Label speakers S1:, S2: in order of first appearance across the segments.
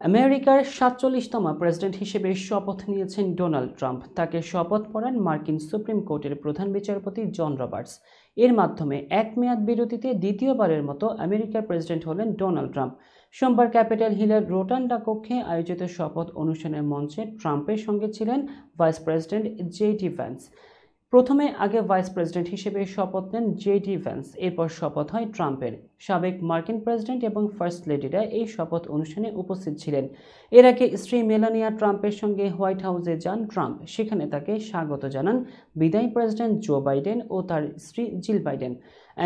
S1: আমেরিকার ৪৭তম প্রেসিডেন্ট হিসেবে শপথ নিয়েছেন ডোনাল্ড ট্রাম্প। তাকে শপথ পড়ান মার্কিন সুপ্রিম কোর্টের প্রধান বিচারপতি জন রবার্টস। এর মাধ্যমে এক মেয়াদ বিরতিতে দ্বিতীয়বারের মতো আমেরিকার প্রেসিডেন্ট হলেন ডোনাল্ড ট্রাম্প। সোমবার ক্যাপিটাল হিলের রোটান্ডা কক্ষে আয়োজিত শপথ অনুষ্ঠানের মঞ্চে ট্রাম্পের সঙ্গে ছিলেন ভাইস প্রেসিডেন্ট জেডি ভ্যান্স। প্রথমে আগে ভাইস প্রেসিডেন্ট হিসেবে শপথ নেন জেডি ভ্যান্স, এরপর শপথ হয় ট্রাম্পের। সাবেক মার্কিন প্রেসিডেন্ট এবং ফার্স্ট লেডিরা এই শপথ অনুষ্ঠানে উপস্থিত ছিলেন। এর আগে স্ত্রী মেলানিয়া ট্রাম্পের সঙ্গে হোয়াইট হাউসে যান ট্রাম্প। সেখানে তাকে স্বাগত জানান বিদায়ী প্রেসিডেন্ট জো বাইডেন ও তার স্ত্রী জিল বাইডেন।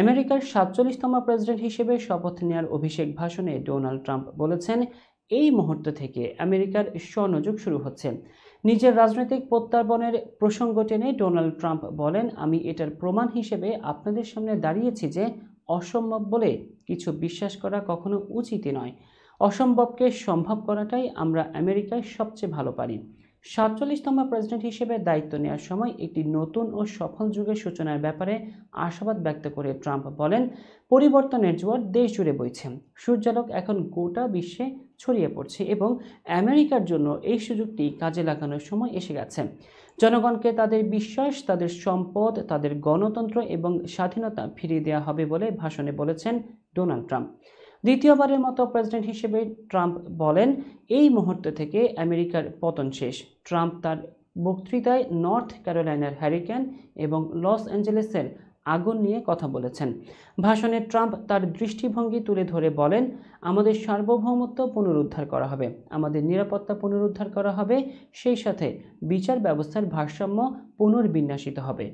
S1: আমেরিকার ৪৭তম প্রেসিডেন্ট হিসেবে শপথ নেওয়ার অভিষেক ভাষণে ডোনাল্ড ট্রাম্প বলেছেন, এই মুহূর্ত থেকে আমেরিকার স্বর্ণযুগ শুরু হচ্ছে। নিজের রাজনৈতিক প্রত্যাবর্তনের প্রসঙ্গ টেনে ডোনাল্ড ট্রাম্প বলেন, আমি এটার প্রমাণ হিসেবে আপনাদের সামনে দাঁড়িয়েছি যে অসম্ভব বলে কিছু বিশ্বাস করা কখনো উচিতই নয়। অসম্ভবকে সম্ভব করাটাই আমরা আমেরিকায় সবচেয়ে ভালো পারি। ৪৭তম প্রেসিডেন্ট হিসেবে দায়িত্ব নেওয়ার সময় একটি নতুন ও সফল যুগের সূচনার ব্যাপারে আশাবাদ ব্যক্ত করে ট্রাম্প বলেন, পরিবর্তনের জোয়ার দেশ জুড়ে বইছে। সূর্যালোক এখন গোটা বিশ্বে ছড়িয়ে পড়ছে এবং আমেরিকার জন্য এই সুযোগটি কাজে লাগানোর সময় এসে গেছে। জনগণকে তাদের বিশ্বাস, তাদের সম্পদ, তাদের গণতন্ত্র এবং স্বাধীনতা ফিরিয়ে দেওয়া হবে বলে ভাষণে বলেছেন ডোনাল্ড ট্রাম্প। দ্বিতীয়বারের মতো প্রেসিডেন্ট হিসেবে ট্রাম্প বলেন, এই মুহূর্ত থেকে আমেরিকার পতন শেষ। ট্রাম্প তার বক্তৃতায় নর্থ ক্যারোলাইনার হ্যারিকেন এবং লস অ্যাঞ্জেলেসের আগুন নিয়ে কথা বলেছেন। ভাষণে ট্রাম্প তার দৃষ্টিভঙ্গি তুলে ধরে বলেন, আমাদের সার্বভৌমত্ব পুনরুদ্ধার করা হবে, আমাদের নিরাপত্তা পুনরুদ্ধার করা হবে, সেই সাথে বিচার ব্যবস্থার ভারসাম্য পুনর্বিন্যাসিত হবে।